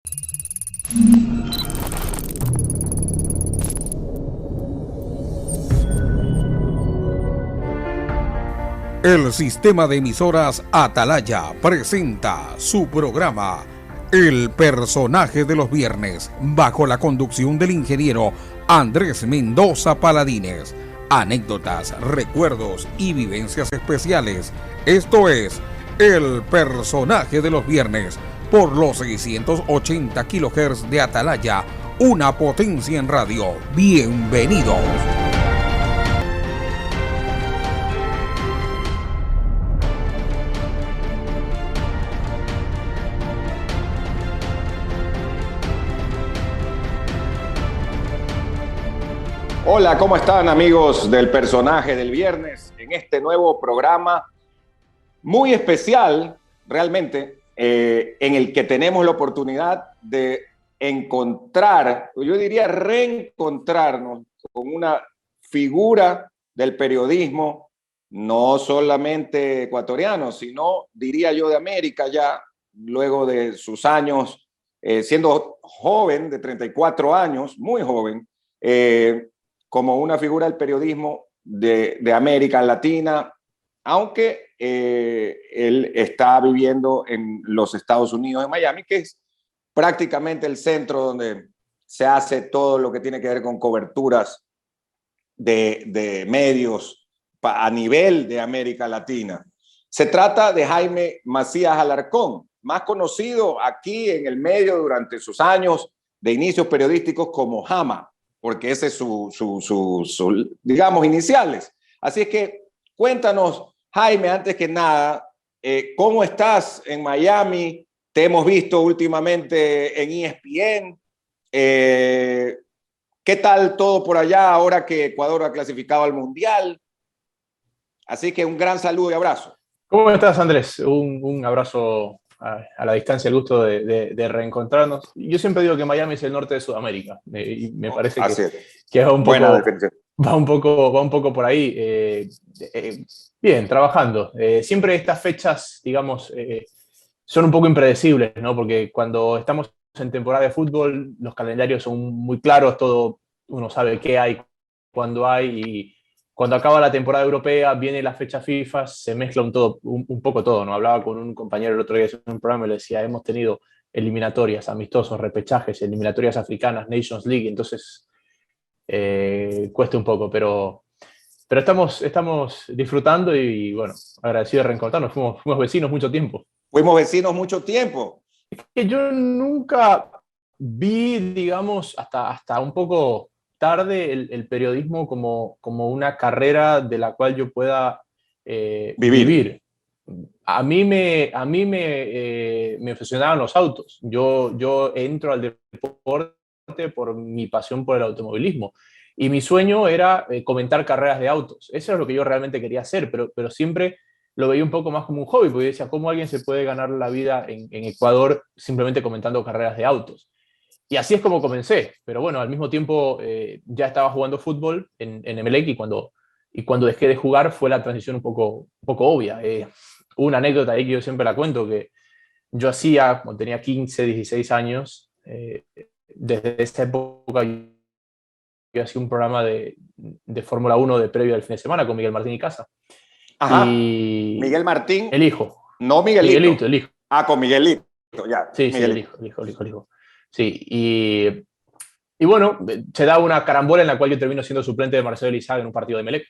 El sistema de emisoras Atalaya presenta su programa El Personaje de los Viernes, bajo la conducción del ingeniero Andrés Mendoza Paladines. Anécdotas, recuerdos y vivencias especiales. Esto es El Personaje de los Viernes, por los 680 kHz de Atalaya, una potencia en radio. Bienvenidos. Hola, ¿cómo están, amigos del Personaje del Viernes? En este nuevo programa muy especial, realmente, en el que tenemos la oportunidad de encontrar, yo diría reencontrarnos con una figura del periodismo, no solamente ecuatoriano, sino, diría yo, de América ya, luego de sus años, siendo joven, de 34 años, muy joven, como una figura del periodismo de América Latina, aunque él está viviendo en los Estados Unidos, en Miami, que es prácticamente el centro donde se hace todo lo que tiene que ver con coberturas de medios a nivel de América Latina. Se trata de Jaime Macías Alarcón, más conocido aquí en el medio durante sus años de inicios periodísticos como Jama, porque ese es su digamos, iniciales. Así es que cuéntanos, Jaime, antes que nada, ¿cómo estás en Miami? Te hemos visto últimamente en ESPN. ¿Qué tal todo por allá ahora que Ecuador ha clasificado al Mundial? Así que un gran saludo y abrazo. ¿Cómo estás, Andrés? Un abrazo a la distancia, el gusto de reencontrarnos. Yo siempre digo que Miami es el norte de Sudamérica, y me parece que va un poco por ahí. Bien, trabajando. Siempre estas fechas, digamos, son un poco impredecibles, ¿no? Porque cuando estamos en temporada de fútbol, los calendarios son muy claros, todo uno sabe qué hay, cuándo hay, y cuando acaba la temporada europea, viene la fecha FIFA, se mezcla un poco todo, ¿no? Hablaba con un compañero el otro día en un programa y le decía, hemos tenido eliminatorias, amistosos, repechajes, eliminatorias africanas, Nations League, entonces cuesta un poco, pero estamos disfrutando y bueno, agradecido de reencontrarnos, fuimos vecinos mucho tiempo. Fuimos vecinos mucho tiempo. Es que yo nunca vi, digamos, hasta un poco tarde el periodismo como una carrera de la cual yo pueda vivir. A mí me obsesionaban los autos. Yo entro al deporte por mi pasión por el automovilismo. Y mi sueño era comentar carreras de autos. Eso es lo que yo realmente quería hacer, pero siempre lo veía un poco más como un hobby, porque yo decía, ¿cómo alguien se puede ganar la vida en Ecuador simplemente comentando carreras de autos? Y así es como comencé, pero bueno, al mismo tiempo ya estaba jugando fútbol en Emelec, y cuando dejé de jugar fue la transición un poco obvia. Una anécdota ahí que yo siempre la cuento, que yo hacía, cuando tenía 15, 16 años, desde esa época yo hacía un programa de Fórmula 1 de previo del fin de semana con Miguel Martín y Casa. Ajá. Y Miguel Martín. El hijo. No Miguelito. Miguelito, el hijo. Ah, con Miguelito, ya. Sí, Miguelito. sí, el hijo. Sí, y bueno, se da una carambola en la cual yo termino siendo suplente de Marcelo Elizaga en un partido de Emelec.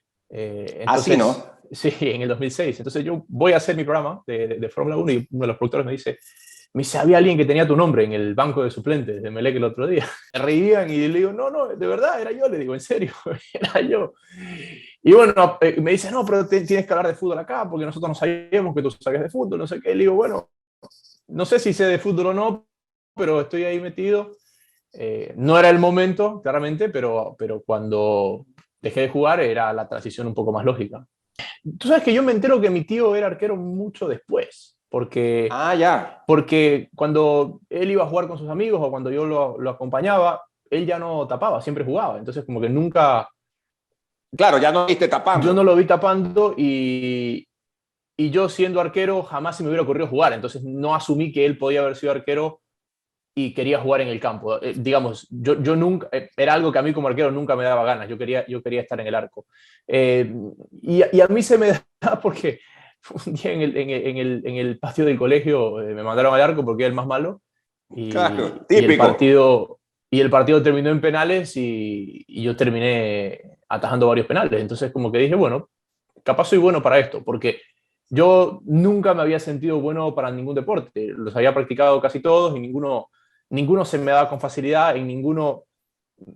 Así, ¿no? Sí, en el 2006. Entonces yo voy a hacer mi programa de Fórmula 1 y uno de los productores me dice, había alguien que tenía tu nombre en el banco de suplentes de Emelec el otro día. Me reían y le digo, no, de verdad, era yo. Le digo, en serio, era yo. Y bueno, me dice, no, pero tienes que hablar de fútbol acá porque nosotros no sabíamos que tú sabías de fútbol, no sé qué. Le digo, bueno, no sé si sé de fútbol o no, pero estoy ahí metido. No era el momento, claramente, pero cuando dejé de jugar era la transición un poco más lógica. Tú sabes que yo me entero que mi tío era arquero mucho después, porque cuando él iba a jugar con sus amigos o cuando yo lo acompañaba, él ya no tapaba, siempre jugaba. Entonces como que nunca... Claro, ya no viste tapando. Yo no lo vi tapando y yo siendo arquero jamás se me hubiera ocurrido jugar. Entonces no asumí que él podía haber sido arquero y quería jugar en el campo. Digamos, yo nunca, era algo que a mí como arquero nunca me daba ganas, yo quería estar en el arco. Y a mí se me da porque un día en el patio del colegio me mandaron al arco porque era el más malo Claro, y el típico. partido terminó en penales y yo terminé atajando varios penales. Entonces como que dije, bueno, capaz soy bueno para esto, porque yo nunca me había sentido bueno para ningún deporte. Los había practicado casi todos y ninguno se me daba con facilidad, en ninguno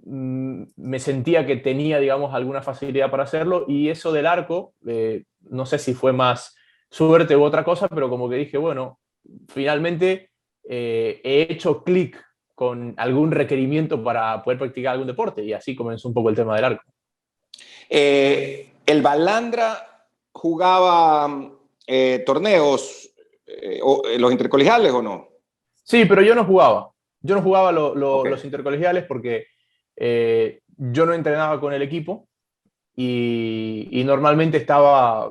me sentía que tenía, digamos, alguna facilidad para hacerlo. Y eso del arco, no sé si fue más suerte u otra cosa, pero como que dije, bueno, finalmente he hecho clic con algún requerimiento para poder practicar algún deporte y así comenzó un poco el tema del arco. El Balandra jugaba torneos, los intercolegiales o no. Sí, pero yo no jugaba. Yo no jugaba Ok. los intercolegiales porque yo no entrenaba con el equipo y normalmente estaba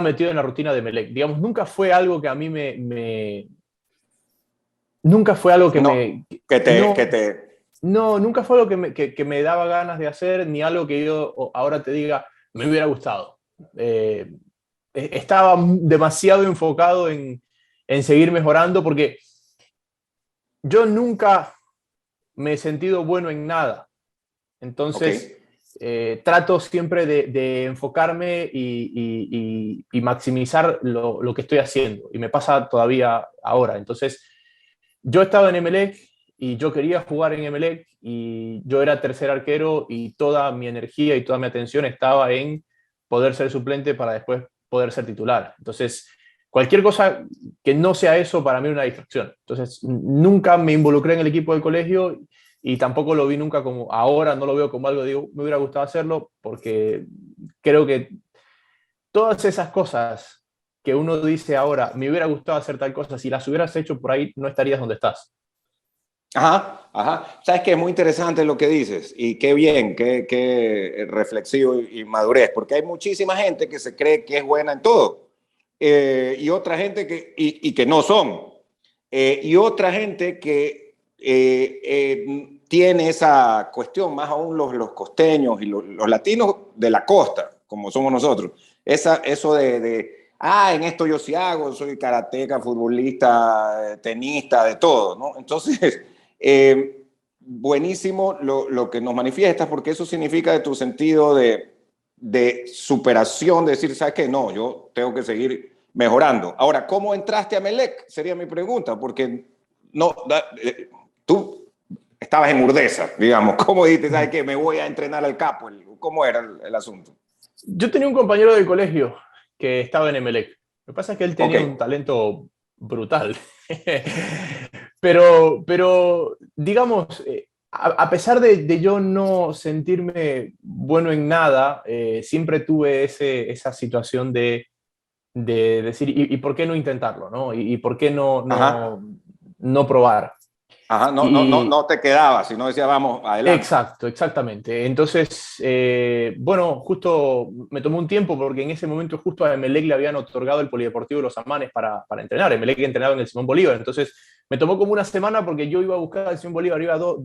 metido en la rutina de Melec. Digamos, nunca fue algo que a mí nunca fue algo que No, me... que No, te. no, nunca fue algo que me daba ganas de hacer, ni algo que yo ahora te diga, me hubiera gustado. Estaba demasiado enfocado en seguir mejorando porque yo nunca me he sentido bueno en nada. Ok. Entonces, trato siempre de enfocarme y maximizar lo que estoy haciendo. Y me pasa todavía ahora. Entonces, yo estaba en Emelec y yo quería jugar en Emelec y yo era tercer arquero y toda mi energía y toda mi atención estaba en poder ser suplente para después poder ser titular. Entonces, cualquier cosa que no sea eso para mí es una distracción. Entonces, nunca me involucré en el equipo del colegio y tampoco lo vi nunca como, ahora no lo veo como algo, digo, me hubiera gustado hacerlo porque creo que todas esas cosas que uno dice ahora, me hubiera gustado hacer tal cosa, si las hubieras hecho por ahí, no estarías donde estás. Ajá, ajá. Sabes que es muy interesante lo que dices y qué bien, qué reflexivo y madurez, porque hay muchísima gente que se cree que es buena en todo y otra gente y que no son. Y otra gente que tiene esa cuestión, más aún los costeños y los latinos de la costa, como somos nosotros, eso en esto yo sí hago, soy karateca, futbolista, tenista, de todo, ¿no? Entonces, buenísimo lo que nos manifiestas, porque eso significa de tu sentido de superación, de decir, ¿sabes qué? No, yo tengo que seguir mejorando. Ahora, ¿cómo entraste a Melec? Sería mi pregunta, porque no, tú estabas en Urdesa, digamos. ¿Cómo dijiste, sabes qué? Me voy a entrenar al capo. ¿Cómo era el asunto? Yo tenía un compañero de colegio que estaba en Emelec. Lo que pasa es que él Ok. tenía un talento brutal. pero digamos, a pesar de yo no sentirme bueno en nada, siempre tuve esa situación de decir, ¿y por qué no intentarlo? ¿No? ¿Y por qué Ajá. no probar? Ajá. No, no, no, Y, no te quedabas, sino decía, vamos, adelante. Exacto, exactamente. Entonces, bueno, justo me tomó un tiempo porque en ese momento justo a Emelec le habían otorgado el Polideportivo de los Amanes para entrenar. Emelec entrenaba en el Simón Bolívar. Entonces, me tomó como una semana porque yo iba a buscar el Simón Bolívar, iba dos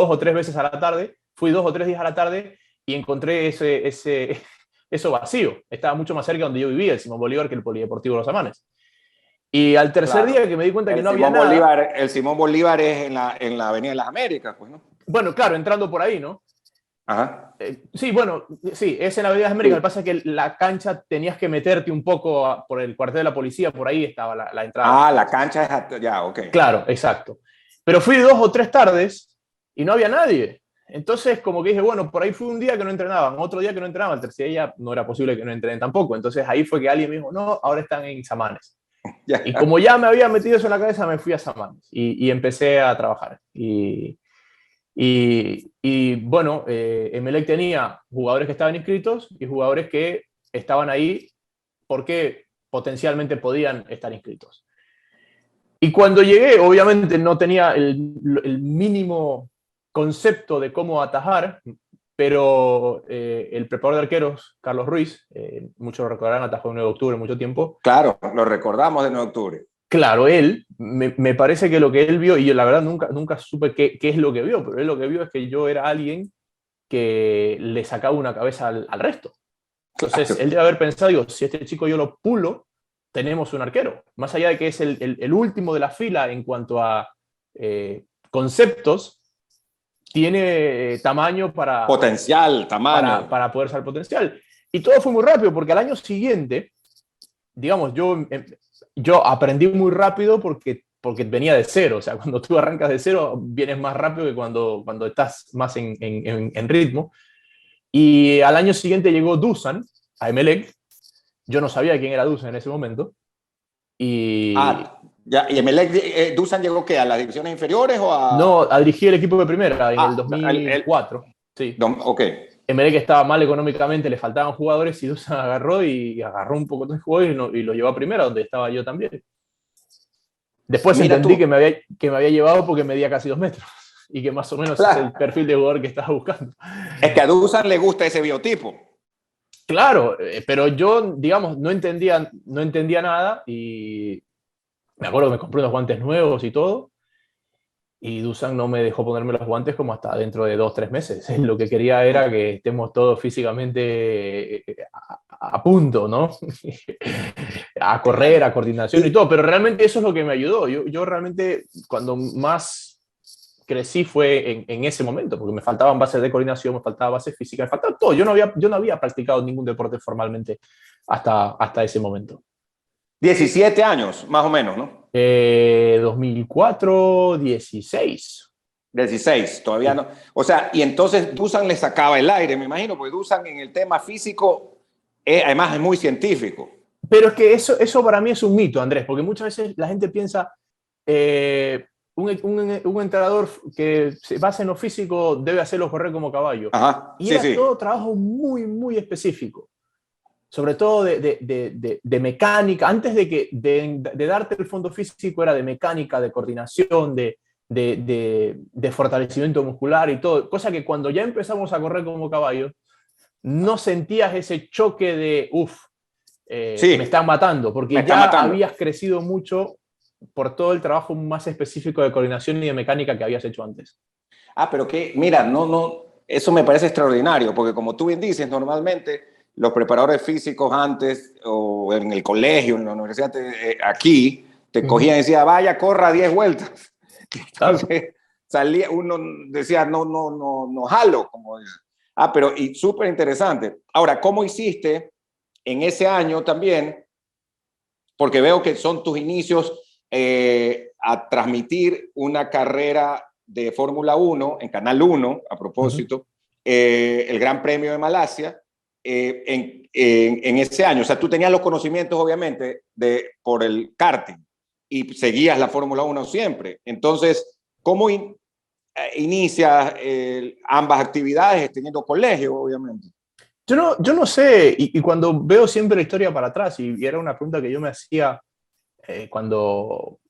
o tres veces a la tarde, fui 2 o 3 días a la tarde y encontré eso vacío. Estaba mucho más cerca donde yo vivía, el Simón Bolívar, que el Polideportivo de los Amanes. Y al tercer Claro. día que me di cuenta que no había nada, El Simón Bolívar es en la Avenida de las Américas, pues, ¿no? bueno, claro, entrando por ahí, ¿no? Ajá. Sí, bueno, sí, es en la Avenida de América. Lo que Sí. pasa es que la cancha tenías que meterte un poco por el cuartel de la policía, por ahí estaba la entrada. Ah, la cancha es ya, ok. Claro, exacto. Pero fui 2 o 3 tardes y no había nadie. Entonces, como que dije, bueno, por ahí fue un día que no entrenaban, otro día que no entrenaban, el tercer día no era posible que no entrenen tampoco. Entonces ahí fue que alguien me dijo, no, ahora están en Samanes. Y Ya. como ya me había metido eso en la cabeza, me fui a Samanes y empecé a trabajar. Y bueno, Emelec tenía jugadores que estaban inscritos y jugadores que estaban ahí porque potencialmente podían estar inscritos. Y cuando llegué, obviamente no tenía el mínimo concepto de cómo atajar, pero el preparador de arqueros, Carlos Ruiz, muchos lo recordarán, atajó en 9 de octubre mucho tiempo. Claro, lo recordamos de 9 de octubre. claro, él, me parece que lo que él vio, y yo la verdad nunca supe qué es lo que vio, pero él lo que vio es que yo era alguien que le sacaba una cabeza al resto. Entonces, Claro. él debe haber pensado, digo, si este chico yo lo pulo, tenemos un arquero. Más allá de que es el último de la fila en cuanto a conceptos, tiene tamaño Potencial, tamaño. para poder ser potencial. Y todo fue muy rápido, porque al año siguiente, digamos, yo aprendí muy rápido porque venía de cero. O sea, cuando tú arrancas de cero, vienes más rápido que cuando estás más en ritmo. Y al año siguiente llegó Dusan a Emelec. Yo no sabía quién era Dusan en ese momento. Y Ya, ¿y Emelec, Dusan llegó qué? ¿A las divisiones inferiores o a...? no, a dirigir el equipo de primera en el 2004. Sí. Ok. Emelec estaba mal económicamente, le faltaban jugadores y Dusan agarró un poco de jugadores y lo llevó a primera, donde estaba yo también. Después Mira entendí tú. que me había llevado porque medía casi 2 metros y que más o menos es el perfil de jugador que estaba buscando. Es que a Dusan le gusta ese biotipo. Claro, pero yo, digamos, no entendía nada y me acuerdo que me compré unos guantes nuevos y todo, y Dusan no me dejó ponerme los guantes como hasta dentro de 2 o 3 meses. Lo que quería era que estemos todos físicamente a punto, ¿no? A correr, a coordinación y todo, pero realmente eso es lo que me ayudó. Yo realmente cuando más crecí fue en ese momento, porque me faltaban bases de coordinación, me faltaba bases físicas, me faltaba todo. Yo no había practicado ningún deporte formalmente hasta ese momento. 17 años, más o menos, ¿no? 2004, 16. 16, todavía Sí. no. O sea, y entonces Dusan le sacaba el aire, me imagino, porque Dusan en el tema físico, además es muy científico. Pero es que eso para mí es un mito, Andrés, porque muchas veces la gente piensa, un entrenador que se basa en lo físico debe hacerlo correr como caballo. Ajá, Y sí, era sí. todo trabajo muy, muy específico. Sobre todo de mecánica, antes de darte el fondo físico era de mecánica, de coordinación, de fortalecimiento muscular y todo, cosa que cuando ya empezamos a correr como caballos, no sentías ese choque de, Sí, me están matando, porque me está ya matando. habías crecido mucho por todo el trabajo más específico de coordinación y de mecánica que habías hecho antes. Pero que, mira, no, eso me parece extraordinario, porque como tú bien dices, normalmente los preparadores físicos antes, o en el colegio, en la universidad, aquí, te cogían y decían, vaya, corra 10 vueltas. Entonces, salía, uno decía, no jalo, como dice. Pero y súper interesante. Ahora, ¿cómo hiciste en ese año también? Porque veo que son tus inicios a transmitir una carrera de Fórmula 1 en Canal 1, a propósito, el Gran Premio de Malasia, en ese año. O sea, tú tenías los conocimientos, obviamente, por el karting y seguías la Fórmula 1 siempre. Entonces, ¿cómo inicias ambas actividades teniendo colegio, obviamente? Yo no sé, y cuando veo siempre la historia para atrás, y era una pregunta que yo me hacía cuando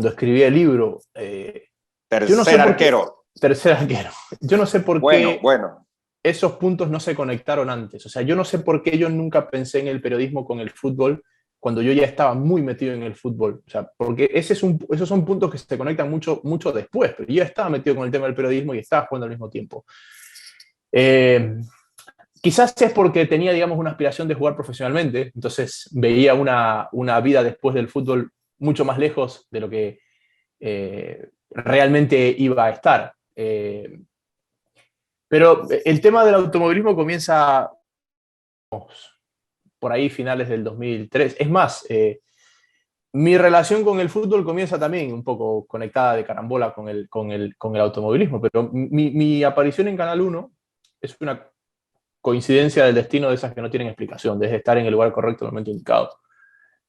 escribí el libro. Yo no sé por qué, arquero. tercer arquero. Yo no sé por qué Bueno. esos puntos no se conectaron antes. O sea, yo no sé por qué yo nunca pensé en el periodismo con el fútbol cuando yo ya estaba muy metido en el fútbol. O sea, porque esos son puntos que se conectan mucho, mucho después, pero yo ya estaba metido con el tema del periodismo y estaba jugando al mismo tiempo. Quizás es porque tenía, digamos, una aspiración de jugar profesionalmente, entonces veía una vida después del fútbol mucho más lejos de lo que realmente iba a estar. Pero el tema del automovilismo comienza por ahí finales del 2003. Es más, mi relación con el fútbol comienza también un poco conectada de carambola con el automovilismo, pero mi aparición en Canal 1 es una coincidencia del destino de esas que no tienen explicación, de estar en el lugar correcto en el momento indicado.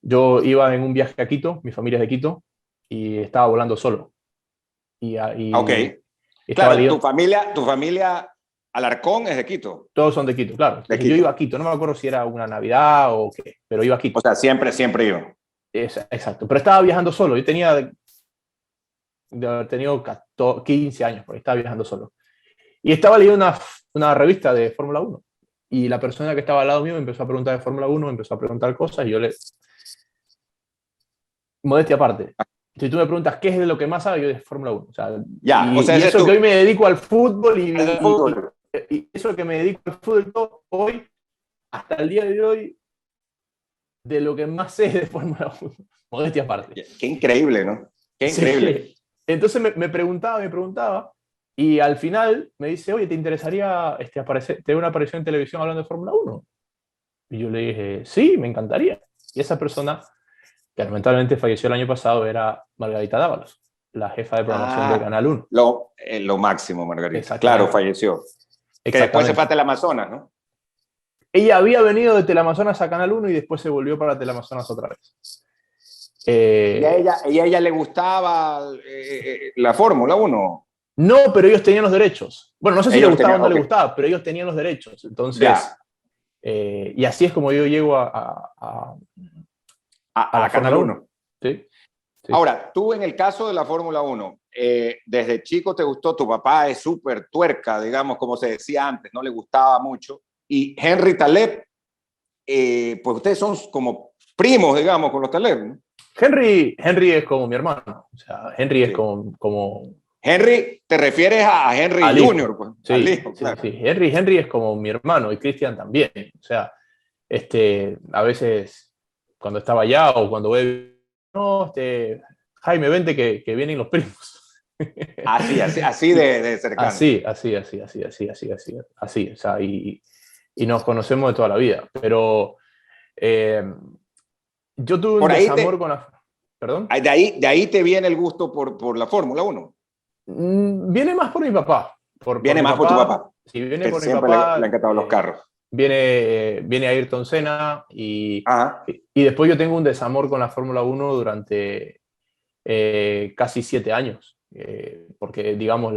Yo iba en un viaje a Quito, mi familia es de Quito, y estaba volando solo. Ok. Estaba Claro, tu familia Alarcón es de Quito. Todos son de Quito, claro. De Yo Quito. iba a Quito, no me acuerdo si era una Navidad o qué, pero iba a Quito. O sea, siempre iba. Exacto, pero estaba viajando solo. Yo tenía de haber tenido 15 años, porque estaba viajando solo. Y estaba leyendo una revista de Fórmula 1. Y la persona que estaba al lado mío me empezó a preguntar de Fórmula 1, me empezó a preguntar cosas y yo modestia aparte. Si tú me preguntas qué es de lo que más sabe, yo de Fórmula 1. O sea, Ya, y, o sea, y ese es eso tu que hoy me dedico al fútbol el fútbol. y eso que me dedico al fútbol hoy, hasta el día de hoy, de lo que más sé es de Fórmula 1. Modestia aparte. Qué increíble, ¿no? Qué increíble. Sí. Entonces me preguntaba, y al final me dice, oye, ¿te interesaría tener una aparición en televisión hablando de Fórmula 1? Y yo le dije, sí, me encantaría. Y esa persona, que lamentablemente falleció el año pasado, era Margarita Dávalos, la jefa de programación de Ah, Canal 1. lo máximo, Margarita. Claro, Exactamente. falleció. Que después se fue a Exactamente. Teleamazonas, ¿no? Ella había venido de Teleamazonas a Canal 1 y después se volvió para Teleamazonas otra vez. ¿Y a ella le gustaba la Fórmula 1? No, pero ellos tenían los derechos. Bueno, no sé si le Ellos gustaba o tenían, no le ok, gustaba, pero ellos tenían los derechos. Entonces, ya, y así es como yo llego a la a Canal Fórmula 1. 1. ¿Sí? Sí. Ahora, tú en el caso de la Fórmula 1, desde chico te gustó, tu papá es súper tuerca, digamos, como se decía antes, no le gustaba mucho. Y Henry Taleb, pues ustedes son como primos, digamos, con los Taleb, ¿no? Henry es como mi hermano. O sea, Henry es Sí. como Henry, te refieres a Henry al Jr., hijo. pues, al Sí, hijo, sí, claro. sí. Henry es como mi hermano y Cristian también. O sea, a veces cuando estaba allá o cuando voy, no, Jaime, vente que vienen los primos. Así de cercano. Así, o sea, y nos conocemos de toda la vida. Pero eh, yo tuve un Por ahí desamor con la... ¿Perdón? de ahí te viene el gusto por la Fórmula 1. Viene más por mi papá. Por Viene mi más por tu papá, papá, si viene que por mi siempre le papá, han encantado los carros. viene Ayrton Senna Ajá. y después yo tengo un desamor con la Fórmula 1 durante casi 7 años. Porque, digamos,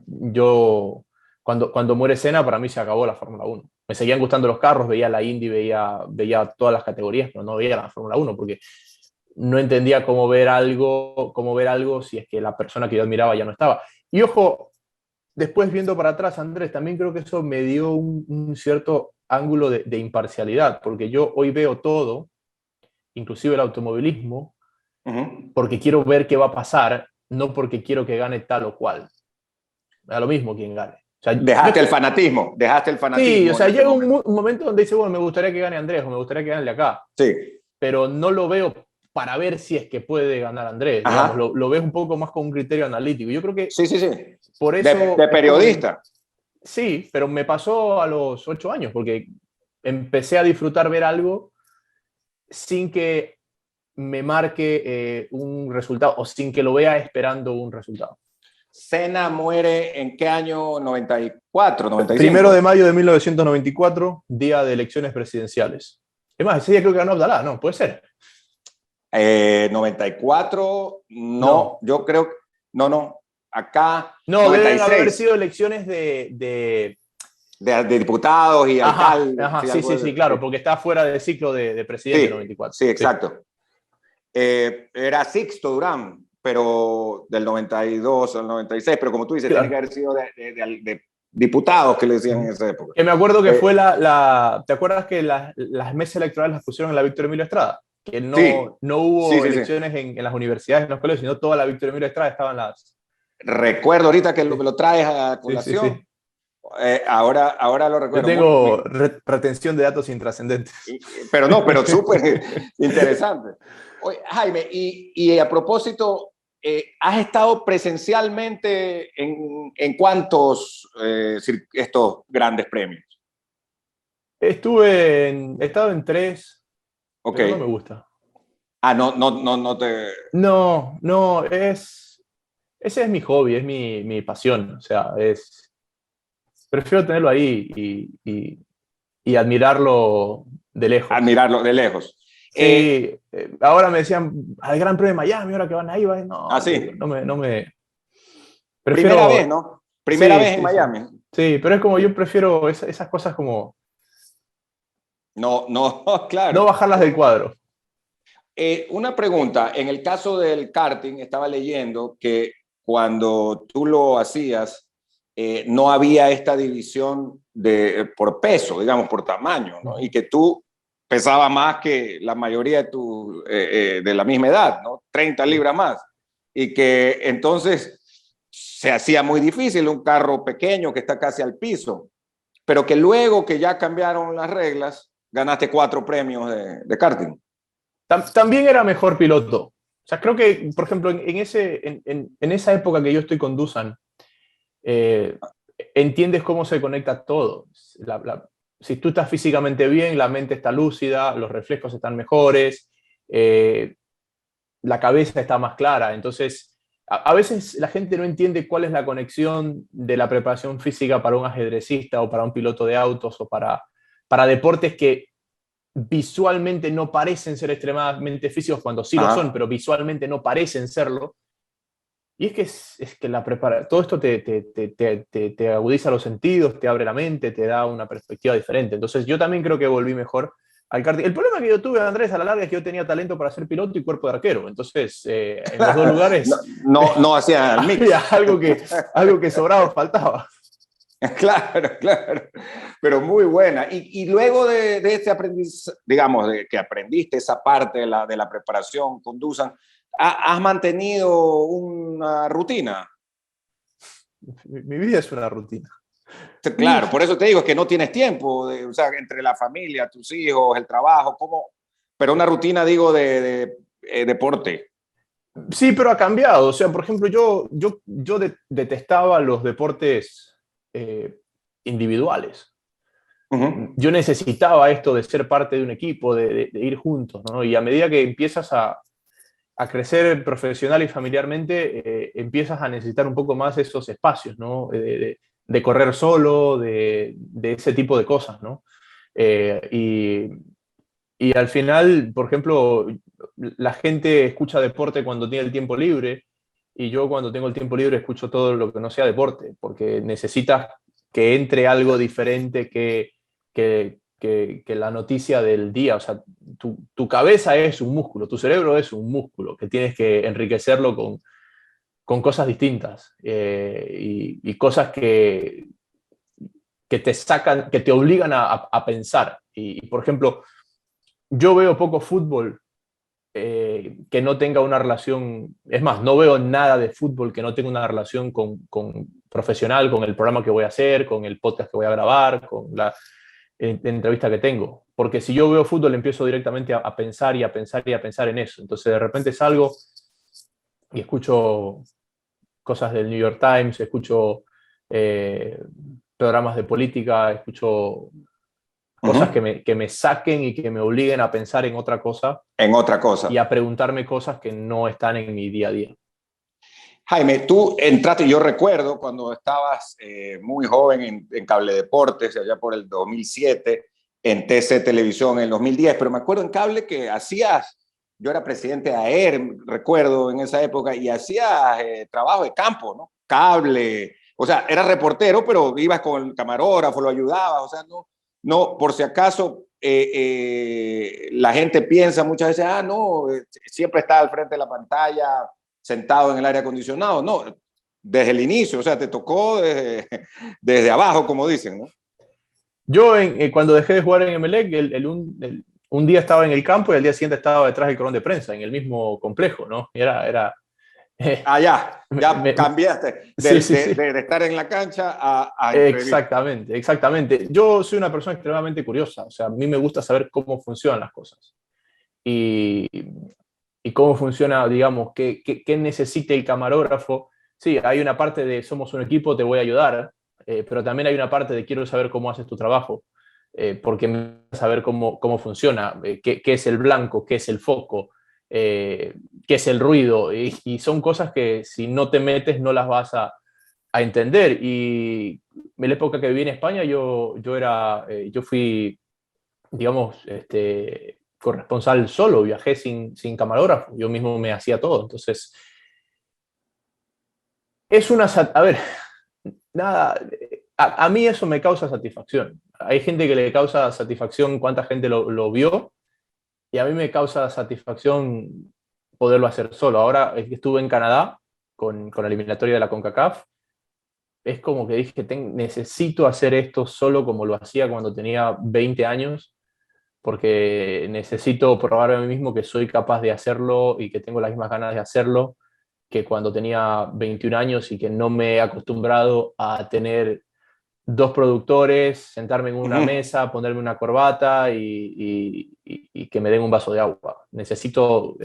yo cuando muere Senna, para mí se acabó la Fórmula 1. Me seguían gustando los carros, veía la Indy, veía todas las categorías, pero no veía la Fórmula 1 porque no entendía cómo ver algo si es que la persona que yo admiraba ya no estaba. Y ojo, después viendo para atrás, Andrés, también creo que eso me dio un cierto ángulo de imparcialidad, porque yo hoy veo todo, inclusive el automovilismo, Uh-huh. porque quiero ver qué va a pasar, no porque quiero que gane tal o cual. Me da lo mismo quien gane. O sea, Dejaste el fanatismo, sí, o sea, en ese llega momento. un momento donde dice, bueno, me gustaría que gane Andrés o me gustaría que gane el de acá, Sí, pero no lo veo para ver si es que puede ganar Andrés, digamos, ajá, lo ves un poco más con un criterio analítico. Yo creo que sí, sí, sí. por eso De es como... periodista. Sí, pero me pasó a los 8 años, porque empecé a disfrutar ver algo sin que me marque un resultado o sin que lo vea esperando un resultado. Senna muere ¿en qué año? 94, Primero de 95. mayo de 1994, día de elecciones presidenciales. Es más, ese día creo que ganó Abdalá, ¿no? Puede ser. 94, no, No. yo creo, no, acá No, deben haber 96, sido elecciones de... de diputados y alcaldes, Ajá, sí, sí, algo sí, sí, claro, porque está fuera del ciclo de presidente sí, 94. sí, Sí. exacto. Era Sixto Durán, pero del 92 al 96, pero como tú dices, tiene que Claro. haber sido de diputados que le decían en esa época. Que me acuerdo que fue Eh, ¿te acuerdas que las mesas electorales las pusieron en la Víctor Emilio Estrada? Que sí, no sí, hubo sí, sí. elecciones en las universidades, en los colegios, sino toda la Víctor Emilio Estrada estaban las... Recuerdo ahorita que Sí, lo traes a sí, sí, colación. sí. Ahora lo Yo recuerdo. tengo retención de datos intrascendentes. Pero no, pero súper interesante. Oye, Jaime, y a propósito, ¿has estado presencialmente en cuántos estos grandes premios? He estado en 3, Ok. pero no me gusta. Ah, no te... No, ese es mi hobby, es mi pasión. O sea, prefiero tenerlo ahí y admirarlo de lejos. Admirarlo de lejos. Sí, ahora me decían al Gran Premio de Miami, ahora que van ahí, no, le digo, Sí. no me. Primera vez, Prefiero. ¿no? Primera Sí, vez en sí, sí. Miami. Sí, pero es como yo prefiero esas cosas como No, no claro. bajarlas del cuadro. Una pregunta, en el caso del karting, estaba leyendo que cuando tú lo hacías, no había esta división por peso, digamos, por tamaño, ¿no? Y que tú pesaba más que la mayoría de la misma edad, ¿no? 30 libras más. Y que entonces se hacía muy difícil un carro pequeño que está casi al piso, pero que luego que ya cambiaron las reglas, ganaste 4 premios de karting. También era mejor piloto. O sea, creo que, por ejemplo, en esa época que yo estoy con Dusan, entiendes cómo se conecta todo. Si tú estás físicamente bien, la mente está lúcida, los reflejos están mejores, la cabeza está más clara. Entonces, a veces la gente no entiende cuál es la conexión de la preparación física para un ajedrecista o para un piloto de autos o para deportes que visualmente no parecen ser extremadamente físicos cuando sí lo son, pero visualmente no parecen serlo. Y es que todo esto te agudiza los sentidos, te abre la mente, te da una perspectiva diferente. Entonces yo también creo que volví mejor al karting. El problema que yo tuve, Andrés, a la larga es que yo tenía talento para ser piloto y cuerpo de arquero. Entonces, en los dos lugares no hacía el mix. Había algo que sobraba, faltaba. Claro, claro, pero muy buena. Y luego de este aprendizaje, digamos, de que aprendiste esa parte de la preparación con Dusan, ¿has mantenido una rutina? Mi vida es una rutina. Claro, por eso te digo, es que no tienes tiempo, o sea, entre la familia, tus hijos, el trabajo, ¿cómo? Pero una rutina, digo, de deporte. Sí, pero ha cambiado. O sea, por ejemplo, yo detestaba los deportes individuales. Uh-huh. Yo necesitaba esto de ser parte de un equipo, de ir juntos, ¿no? Y a medida que empiezas a crecer profesional y familiarmente, empiezas a necesitar un poco más esos espacios, ¿no? De correr solo, de ese tipo de cosas, ¿no? Y al final, por ejemplo, la gente escucha deporte cuando tiene el tiempo libre, y yo cuando tengo el tiempo libre escucho todo lo que no sea deporte, porque necesitas que entre algo diferente que la noticia del día. O sea, tu cabeza es un músculo, tu cerebro es un músculo, que tienes que enriquecerlo con cosas distintas y cosas que te sacan, que te obligan a pensar. Y, por ejemplo, yo veo poco fútbol que no tenga una relación, es más, no veo nada de fútbol que no tenga una relación con profesional, con el programa que voy a hacer, con el podcast que voy a grabar, con la entrevista que tengo. Porque si yo veo fútbol, empiezo directamente a pensar y a pensar y a pensar en eso. Entonces, de repente salgo y escucho cosas del New York Times, escucho programas de política, escucho cosas Uh-huh. que me saquen y que me obliguen a pensar en otra cosa. En otra cosa. Y a preguntarme cosas que no están en mi día a día. Jaime, tú entraste, yo recuerdo cuando estabas muy joven en Cable Deportes, allá por el 2007, en TC Televisión en el 2010, pero me acuerdo en Cable que yo era presidente de AER, recuerdo en esa época, y hacías trabajo de campo, ¿no? Cable, o sea, eras reportero, pero ibas con el camarógrafo, lo ayudabas, o sea, no, por si acaso la gente piensa muchas veces, no, siempre está al frente de la pantalla, sentado en el aire acondicionado. No, desde el inicio, o sea, te tocó desde abajo, como dicen, ¿no? Yo cuando dejé de jugar en Emelec, un día estaba en el campo y al día siguiente estaba detrás del corón de prensa, en el mismo complejo, ¿no? Y era ya cambiaste sí. de estar en la cancha a entrevista. Exactamente. Yo soy una persona extremadamente curiosa, o sea, a mí me gusta saber cómo funcionan las cosas. Y cómo funciona, digamos, qué necesita el camarógrafo. Sí, hay una parte de somos un equipo, te voy a ayudar, pero también hay una parte de quiero saber cómo haces tu trabajo, porque me gusta saber cómo funciona, qué es el blanco, qué es el foco, qué es el ruido, y son cosas que si no te metes no las vas a entender. Y en la época que viví en España yo fui, digamos, corresponsal solo, viajé sin camarógrafo, yo mismo me hacía todo. Entonces, a ver, nada, a mí eso me causa satisfacción. Hay gente que le causa satisfacción cuánta gente lo vio, y a mí me causa satisfacción poderlo hacer solo. Ahora es que estuve en Canadá con la eliminatoria de la CONCACAF, es como que dije, necesito hacer esto solo como lo hacía cuando tenía 20 años, porque necesito probar a mí mismo que soy capaz de hacerlo y que tengo las mismas ganas de hacerlo que cuando tenía 21 años y que no me he acostumbrado a tener dos productores, sentarme en una Ujú. mesa, ponerme una corbata y que me den un vaso de agua. Necesito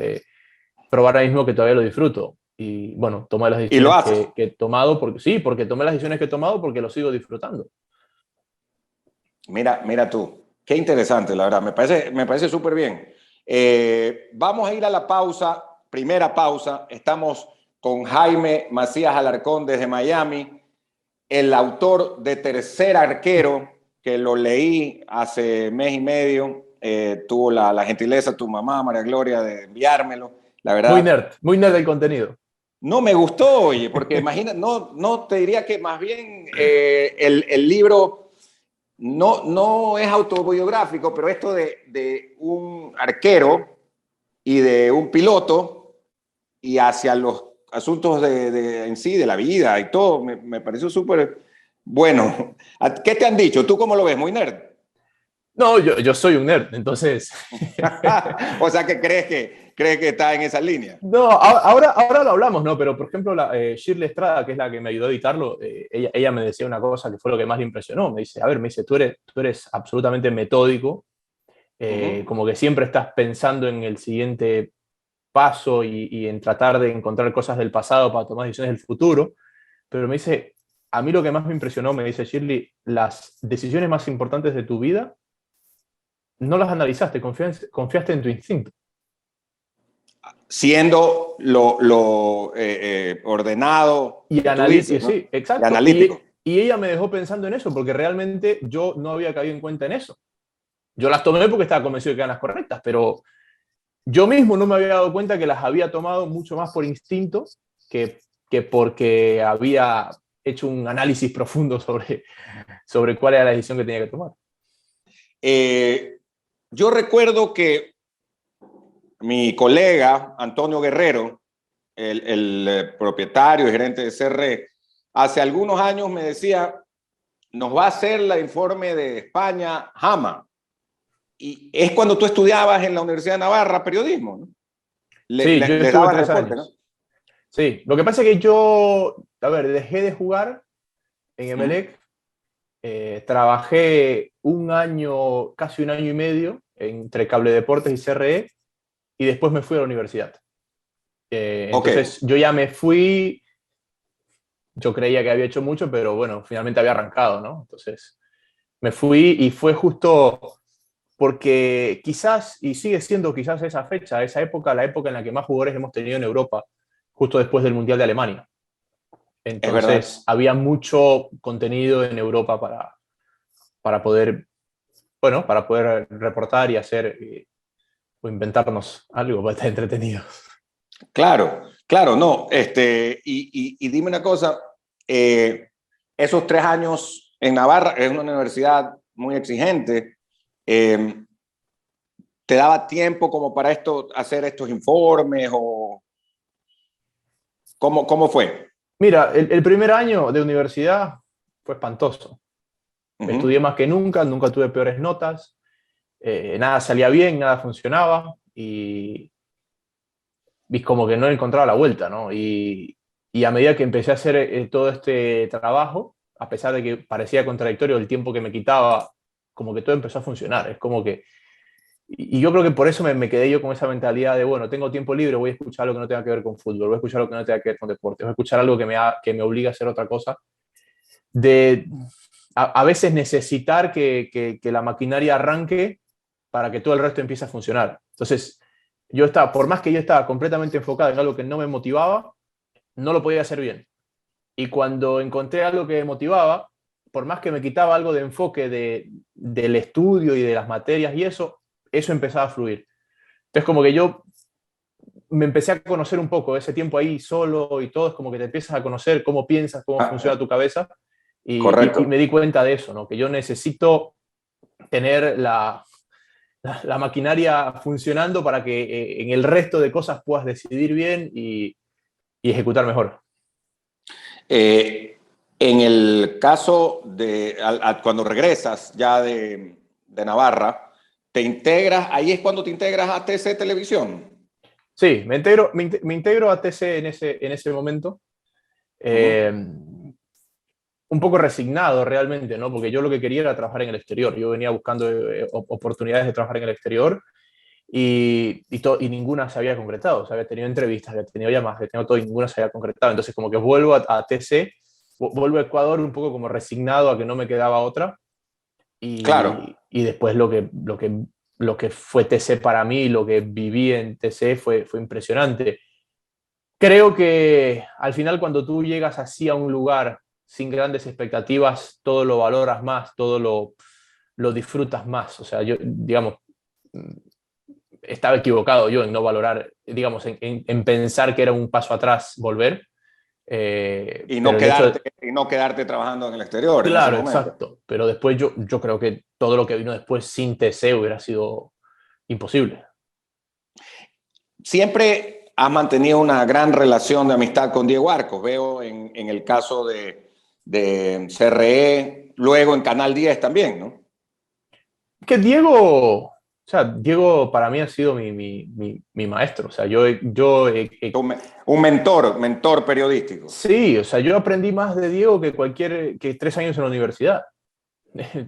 probar ahora mismo que todavía lo disfruto. Y bueno, tomé las Y lo decisiones haces. que he tomado, porque sí, porque tomé las decisiones que he tomado porque lo sigo disfrutando. Mira, mira tú, qué interesante, la verdad, me parece súper bien. Vamos a ir a la pausa, primera pausa. Estamos con Jaime Macías Alarcón desde Miami, el autor de Tercer Arquero, que lo leí hace mes y medio. Tuvo la gentileza tu mamá, María Gloria, de enviármelo. La verdad, Muy nerd el contenido. no me gustó, oye, porque imagina, no, no te diría que más bien el libro no es autobiográfico, pero esto de un arquero y de un piloto y hacia los asuntos en sí, de la vida y todo, me pareció súper bueno. ¿Qué te han dicho? ¿Tú cómo lo ves? ¿Muy nerd? No, yo soy un nerd, entonces... O sea, que crees que está en esa línea. No, ahora lo hablamos, ¿no? Pero, por ejemplo, Shirley Estrada, que es la que me ayudó a editarlo, ella me decía una cosa que fue lo que más le impresionó. Me dice, a ver, me dice, tú eres absolutamente metódico, Uh -huh. como que siempre estás pensando en el siguiente paso y en tratar de encontrar cosas del pasado para tomar decisiones del futuro. Pero me dice, a mí lo que más me impresionó, me dice Shirley, las decisiones más importantes de tu vida no las analizaste, confiaste en tu instinto. Siendo ordenado Y que tú dices, ¿no? sí, Y exacto. analítico. Y ella me dejó pensando en eso, porque realmente yo no había caído en cuenta en eso. Yo las tomé porque estaba convencido de que eran las correctas, pero yo mismo no me había dado cuenta que las había tomado mucho más por instinto que porque había hecho un análisis profundo sobre cuál era la decisión que tenía que tomar. Yo recuerdo que mi colega Antonio Guerrero, el propietario y gerente de CR, hace algunos años me decía, nos va a hacer el informe de España Jama. Y es cuando tú estudiabas en la Universidad de Navarra periodismo, ¿no? Sí, yo Les estuve daba el tres reporte, ¿no? años. Sí, lo que pasa es que yo, a ver, dejé de jugar en Emelec, trabajé un año, casi un año y medio, entre Cable Deportes y CRE, y después me fui a la universidad. Ok. Entonces yo ya me fui, yo creía que había hecho mucho, pero bueno, finalmente había arrancado, ¿no? Entonces me fui y fue justo porque quizás, y sigue siendo quizás esa fecha, esa época, la época en la que más jugadores hemos tenido en Europa, justo después del Mundial de Alemania. Es verdad. Entonces había mucho contenido en Europa para poder, bueno, para poder reportar y hacer o inventarnos algo para estar entretenidos. Claro, claro, no. Y dime una cosa, esos 3 años en Navarra es una universidad muy exigente. Eh, ¿Te daba tiempo como para hacer estos informes o cómo fue? Mira, el primer año de universidad fue espantoso. Uh -huh. Estudié más que nunca, nunca tuve peores notas, nada salía bien, nada funcionaba y como que no encontraba la vuelta, ¿no? Y a medida que empecé a hacer todo este trabajo, a pesar de que parecía contradictorio el tiempo que me quitaba, como que todo empezó a funcionar. Es como que... Y yo creo que por eso me quedé yo con esa mentalidad de, bueno, tengo tiempo libre, voy a escuchar algo que no tenga que ver con fútbol, voy a escuchar algo que no tenga que ver con deporte, voy a escuchar algo que me obliga a hacer otra cosa. De a veces necesitar que la maquinaria arranque para que todo el resto empiece a funcionar. Entonces, yo estaba, por más que yo estaba completamente enfocado en algo que no me motivaba, no lo podía hacer bien. Y cuando encontré algo que me motivaba, por más que me quitaba algo de enfoque del estudio y de las materias y eso empezaba a fluir. Entonces, como que yo me empecé a conocer un poco, ese tiempo ahí solo y todo, es como que te empiezas a conocer cómo piensas, cómo funciona tu cabeza, y me Correcto. di cuenta de eso, ¿no? Que yo necesito tener la maquinaria funcionando para que en el resto de cosas puedas decidir bien y ejecutar mejor. En el caso de cuando regresas ya de Navarra, te integras, ahí es cuando te integras a TC Televisión. Sí, me integro a TC en ese momento. Un poco resignado realmente, ¿no? Porque yo lo que quería era trabajar en el exterior. Yo venía buscando oportunidades de trabajar en el exterior y ninguna se había concretado. O sea, había tenido entrevistas, había tenido llamadas, había tenido todo y ninguna se había concretado. Entonces, como que vuelvo a TC, vuelvo a Ecuador un poco como resignado a que no me quedaba otra. Claro. Y después lo que fue TC para mí, lo que viví en TC fue impresionante. Creo que al final cuando tú llegas así a un lugar sin grandes expectativas, todo lo valoras más, todo lo disfrutas más. O sea, yo, digamos, estaba equivocado yo en no valorar, digamos, en pensar que era un paso atrás volver. Y no quedarte trabajando en el exterior en ese Claro, momento. exacto. Pero después yo creo que todo lo que vino después sin TC hubiera sido imposible. Siempre has mantenido una gran relación de amistad con Diego Arcos. Veo en el caso de CRE, luego en Canal 10 también, ¿no? Que Diego, o sea, Diego para mí ha sido mi maestro. O sea, Un mentor periodístico. sí, o sea, yo aprendí más de Diego que 3 años en la universidad.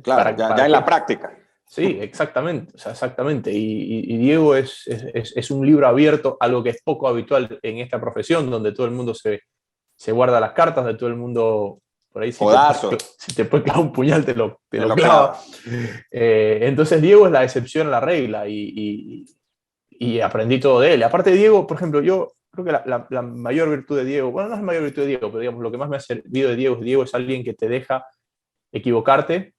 Claro, ya en la práctica. Sí, exactamente, o sea, exactamente. Y Diego es un libro abierto, algo que es poco habitual en esta profesión, donde todo el mundo se guarda las cartas, de todo el mundo, por ahí si te puede clavar un puñal, te lo clava. Entonces Diego es la excepción a la regla y aprendí todo de él. Aparte de Diego, por ejemplo, yo creo que la mayor virtud de Diego, bueno, no es la mayor virtud de Diego, pero digamos, lo que más me ha servido de Diego es alguien que te deja equivocarte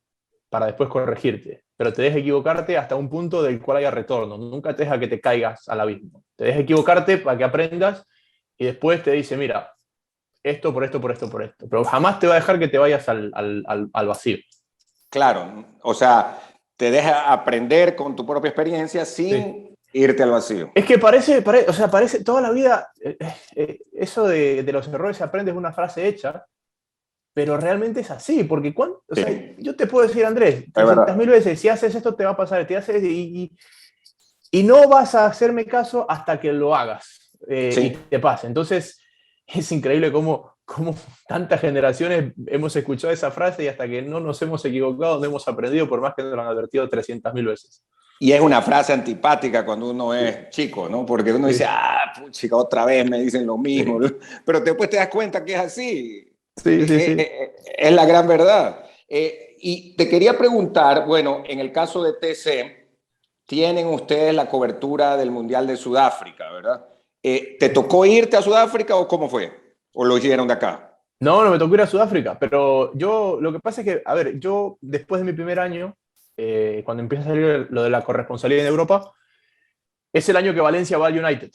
para después corregirte, pero te deja equivocarte hasta un punto del cual haya retorno, nunca te deja que te caigas al abismo, te deja equivocarte para que aprendas y después te dice, mira, esto por esto, por esto, por esto, pero jamás te va a dejar que te vayas al vacío. Claro, o sea, te deja aprender con tu propia experiencia sin irte al vacío. Es que parece toda la vida, eso de los errores se aprende es una frase hecha, pero realmente es así, porque o sea, yo te puedo decir, Andrés, 300.000 veces, si haces esto te va a pasar, y no vas a hacerme caso hasta que lo hagas y te pase. Entonces, es increíble cómo tantas generaciones hemos escuchado esa frase y hasta que no nos hemos equivocado no hemos aprendido, por más que nos lo han advertido 300.000 veces. Y es una frase antipática cuando uno es chico, ¿no? Porque uno dice, chica, otra vez me dicen lo mismo, pero después te das cuenta que es así. Sí. Es la gran verdad. Y te quería preguntar, bueno, en el caso de TC, tienen ustedes la cobertura del Mundial de Sudáfrica, ¿verdad? ¿Te tocó irte a Sudáfrica o cómo fue? ¿O lo hicieron de acá? No me tocó ir a Sudáfrica, pero lo que pasa es que, a ver, yo después de mi primer año, cuando empieza a salir lo de la corresponsalía en Europa, es el año que Valencia va al United.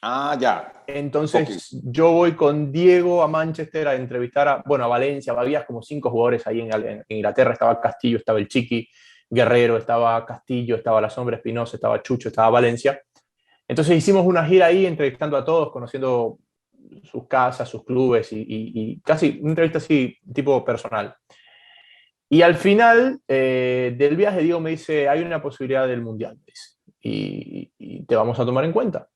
Ah, ya. Entonces yo voy con Diego a Manchester a entrevistar a Valencia, había como 5 jugadores ahí en Inglaterra, estaba Castillo, estaba el Chiqui, Guerrero, estaba Castillo, estaba La Sombra Espinosa, estaba Chucho, estaba Valencia. Entonces hicimos una gira ahí entrevistando a todos, conociendo sus casas, sus clubes y casi una entrevista así tipo personal. Y al final del viaje Diego me dice, hay una posibilidad del Mundial, y te vamos a tomar en cuenta.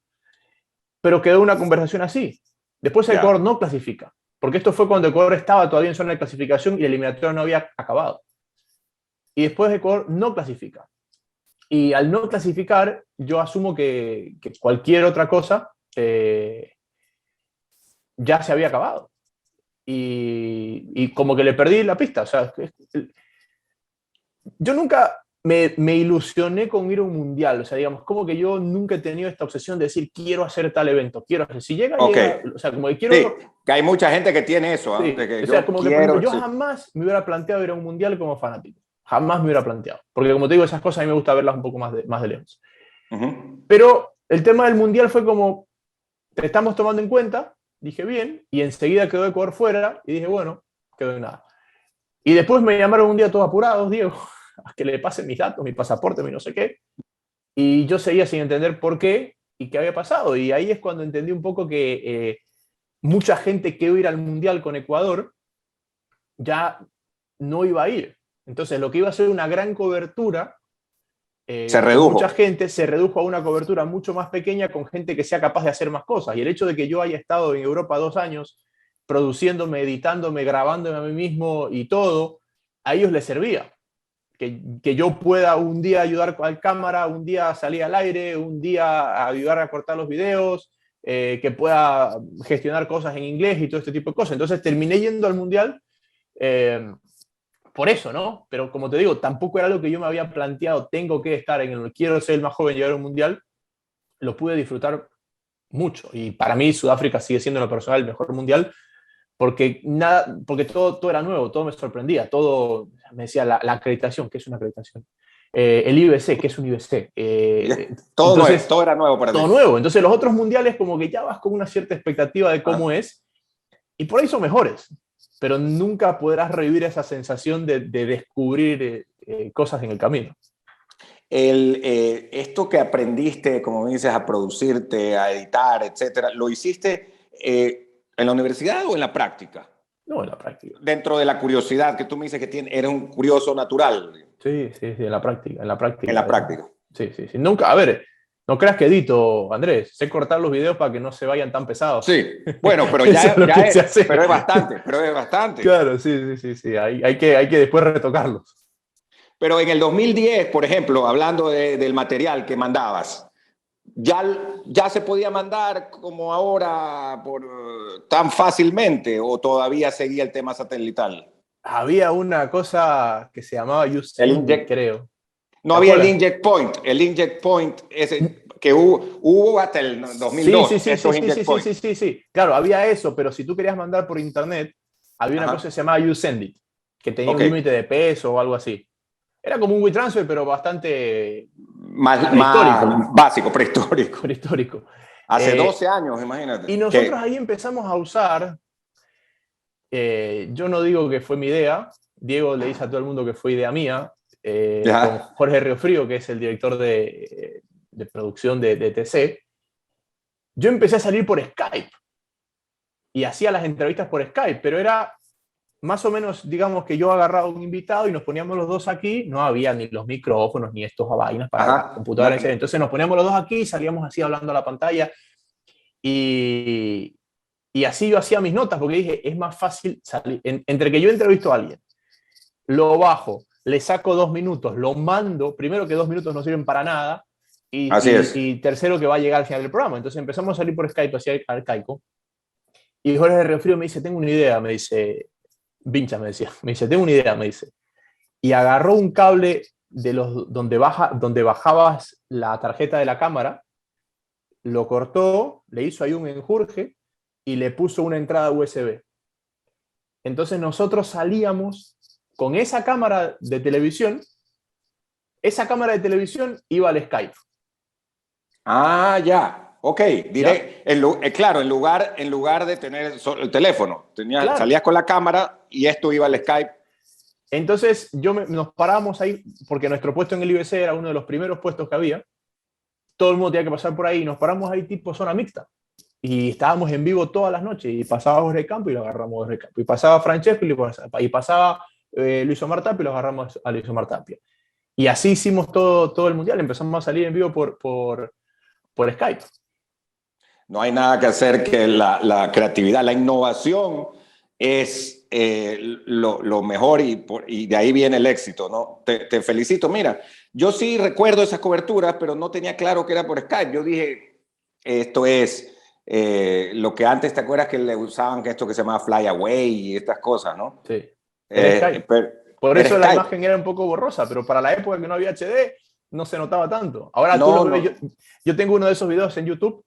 Pero quedó una conversación así. Después Ecuador no clasifica, porque esto fue cuando Ecuador estaba todavía en zona de clasificación y el eliminatorio no había acabado. Y después Ecuador no clasifica. Y al no clasificar, yo asumo que cualquier otra cosa ya se había acabado. Y como que le perdí la pista. O sea, yo nunca me ilusioné con ir a un mundial. O sea, digamos, como que yo nunca he tenido esta obsesión de decir, quiero hacer tal evento, quiero hacer. Si llega, llega. O sea, como que quiero... Sí, que hay mucha gente que tiene eso. Sí. Que o sea, como que, por ejemplo, yo sí. jamás me hubiera planteado ir a un mundial como fanático. Jamás me hubiera planteado. Porque, como te digo, esas cosas a mí me gusta verlas un poco más de lejos. Pero el tema del mundial fue como, te estamos tomando en cuenta, dije bien, y enseguida quedó Ecuador fuera, y dije, bueno, quedó en nada. Y después me llamaron un día todos apurados, Diego, a que le pasen mis datos, mi pasaporte, mi no sé qué. Y yo seguía sin entender por qué y qué había pasado. Y ahí es cuando entendí un poco que mucha gente que iba a ir al mundial con Ecuador ya no iba a ir. Entonces, lo que iba a ser una gran cobertura Se redujo. Mucha gente se redujo a una cobertura mucho más pequeña con gente que sea capaz de hacer más cosas. Y el hecho de que yo haya estado en Europa 2 años produciéndome, editándome, grabándome a mí mismo y todo, a ellos les servía. Que yo pueda un día ayudar al cámara, un día salir al aire, un día ayudar a cortar los videos, que pueda gestionar cosas en inglés y todo este tipo de cosas. Entonces terminé yendo al Mundial por eso, ¿no? Pero como te digo, tampoco era algo que yo me había planteado, tengo que estar en el, quiero ser el más joven y llegar a un Mundial. Lo pude disfrutar mucho. Y para mí Sudáfrica sigue siendo en lo personal el mejor Mundial porque, porque todo era nuevo, todo me sorprendía, todo me decía la acreditación, ¿qué es una acreditación? El IBC, ¿qué es un IBC? Todo entonces, nuevo, todo era nuevo para ti. Todo nuevo. Entonces los otros mundiales como que ya vas con una cierta expectativa de cómo es y por ahí son mejores, pero nunca podrás revivir esa sensación de descubrir cosas en el camino. Esto que aprendiste, como dices, a producirte, a editar, etcétera, ¿lo hiciste en la universidad o en la práctica? No, en la práctica. Dentro de la curiosidad que tú me dices que eres un curioso natural. Sí, en la práctica. En la práctica. En la práctica. Sí. Nunca, a ver, no creas que edito, Andrés. Sé cortar los videos para que no se vayan tan pesados. Sí, bueno, pero pero es bastante. Claro, sí. Hay que después retocarlos. Pero en el 2010, por ejemplo, hablando del material que mandabas, ¿ya se podía mandar como ahora tan fácilmente o todavía seguía el tema satelital? Había una cosa que se llamaba USEND, creo. No había el Inject Point. El Inject Point ese que hubo hasta el 2002. Sí. Claro, había eso, pero si tú querías mandar por internet, había una cosa que se llamaba USEND, que tenía un límite de peso o algo así. Era como un WeTransfer, pero bastante más básico, prehistórico. Hace 12 años, imagínate. Y nosotros ahí empezamos a usar, yo no digo que fue mi idea, Diego le dice a todo el mundo que fue idea mía, con Jorge Riofrío, que es el director de producción de TC. Yo empecé a salir por Skype y hacía las entrevistas por Skype, pero era más o menos, digamos que yo agarraba a un invitado y nos poníamos los dos aquí, no había ni los micrófonos ni estos vainas para la computadora. Entonces nos poníamos los dos aquí y salíamos así hablando a la pantalla y así yo hacía mis notas porque dije, es más fácil salir, entre que yo entrevisto a alguien, lo bajo, le saco 2 minutos, lo mando, primero que 2 minutos no sirven para nada y tercero que va a llegar al final del programa. Entonces empezamos a salir por Skype, hacia arcaico, y Jorge Riofrío me dice, tengo una idea, me dice, Vincha me dice, tengo una idea, me dice. Y agarró un cable de donde bajabas la tarjeta de la cámara, lo cortó, le hizo ahí un enjurje y le puso una entrada USB. Entonces nosotros salíamos con esa cámara de televisión, iba al Skype. Ah, ya. Ok, claro, en lugar de tener el teléfono, salías con la cámara y esto iba al Skype. Entonces nos parábamos ahí, porque nuestro puesto en el IBC era uno de los primeros puestos que había. Todo el mundo tenía que pasar por ahí y nos paramos ahí tipo zona mixta. Y estábamos en vivo todas las noches y pasaba Jorge Campo y lo agarramos a Jorge Campo. Y pasaba Francesco y pasaba Luis Omar Tapia y lo agarramos a Luis Omar Tapia. Y así hicimos todo el Mundial. Empezamos a salir en vivo por Skype. No hay nada que hacer que la creatividad, la innovación es lo mejor y de ahí viene el éxito, ¿no? Te felicito. Mira, yo sí recuerdo esas coberturas, pero no tenía claro que era por Skype. Yo dije, esto es lo que antes, ¿te acuerdas que le usaban esto que se llamaba Fly Away y estas cosas, ¿no? Sí. Por eso la imagen era un poco borrosa, pero para la época que no había HD no se notaba tanto. Ahora tú lo ves, yo tengo uno de esos videos en YouTube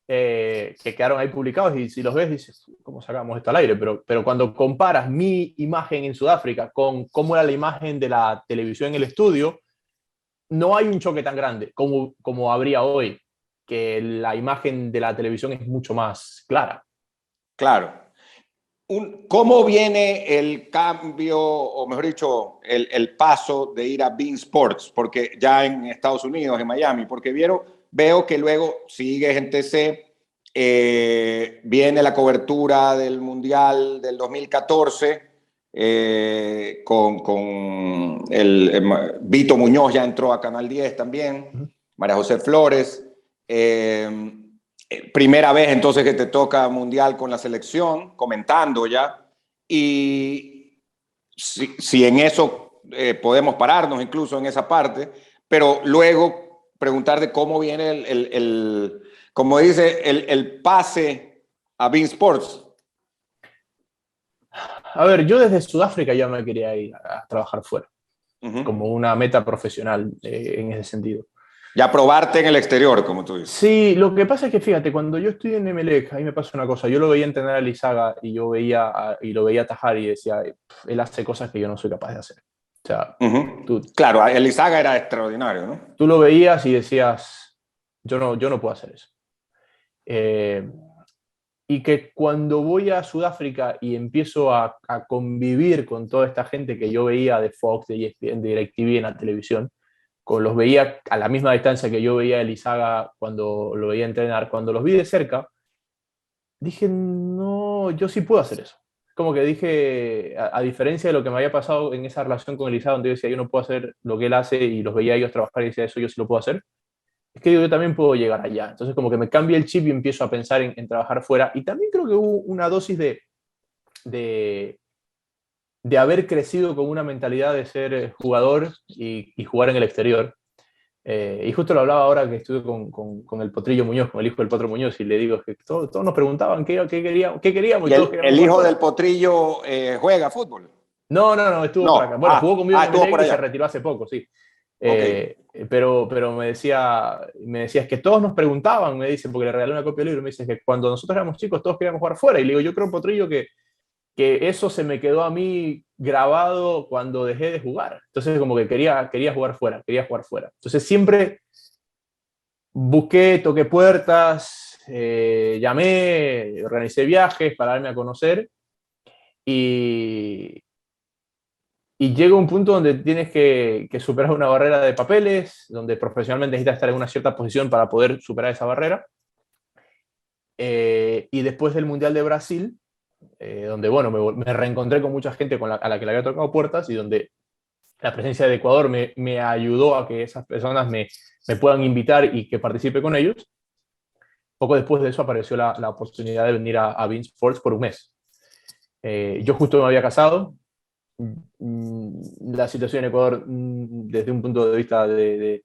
que quedaron ahí publicados y si los ves dices, ¿cómo sacamos esto al aire? Pero cuando comparas mi imagen en Sudáfrica con cómo era la imagen de la televisión en el estudio, no hay un choque tan grande como habría hoy, que la imagen de la televisión es mucho más clara. Claro. ¿Cómo viene el cambio, o mejor dicho, el paso de ir a beIN Sports? Porque ya en Estados Unidos, en Miami, porque veo que luego sigues en TC, viene la cobertura del Mundial del 2014 con Vito Muñoz ya entró a Canal 10 también, María José Flores. Primera vez entonces que te toca mundial con la selección, comentando ya. Y si en eso podemos pararnos incluso en esa parte, pero luego preguntar de cómo viene como dice, el pase a Bein Sports. A ver, yo desde Sudáfrica ya me quería ir a trabajar fuera, como una meta profesional en ese sentido. Ya probarte en el exterior, como tú dices. Sí, lo que pasa es que fíjate, cuando yo estoy en Emelec, ahí me pasa una cosa, yo lo veía entrenar a Lizaga y lo veía atajar y decía, él hace cosas que yo no soy capaz de hacer. O sea, claro, el Lizaga era extraordinario, ¿no? Tú lo veías y decías, yo no puedo hacer eso. Y que cuando voy a Sudáfrica y empiezo a convivir con toda esta gente que yo veía de Fox, de ESPN, de DirecTV en la televisión, los veía a la misma distancia que yo veía a Elizaga cuando lo veía entrenar, cuando los vi de cerca, dije, no, yo sí puedo hacer eso. Como que dije, a diferencia de lo que me había pasado en esa relación con Elizaga, donde yo decía, yo no puedo hacer lo que él hace, y los veía a ellos trabajar y decía, eso yo sí lo puedo hacer, es que yo también puedo llegar allá. Entonces como que me cambia el chip y empiezo a pensar en trabajar fuera. Y también creo que hubo una dosis de haber crecido con una mentalidad de ser jugador y jugar en el exterior. Y justo lo hablaba ahora que estuve con el Potrillo Muñoz, con el hijo del Potro Muñoz, y le digo que todos nos preguntaban qué queríamos. ¿Y el hijo del Potrillo juega fútbol? No, estuvo por acá. Bueno, jugó conmigo en Emelec y se retiró hace poco, sí. Okay. Pero me decía, es que todos nos preguntaban, me dice, porque le regalé una copia del libro, me dice que cuando nosotros éramos chicos todos queríamos jugar fuera, y le digo, yo creo, Potrillo, que eso se me quedó a mí grabado cuando dejé de jugar. Entonces como que quería jugar fuera. Entonces siempre busqué, toqué puertas, llamé, organicé viajes para darme a conocer, y llega un punto donde tienes que superar una barrera de papeles, donde profesionalmente necesitas estar en una cierta posición para poder superar esa barrera. Y después del Mundial de Brasil, donde bueno, me reencontré con mucha gente a la que le había tocado puertas, y donde la presencia de Ecuador me ayudó a que esas personas me puedan invitar y que participe con ellos. Poco después de eso apareció la oportunidad de venir a Bein Sports por un mes. Yo justo me había casado. La situación en Ecuador, desde un punto de vista de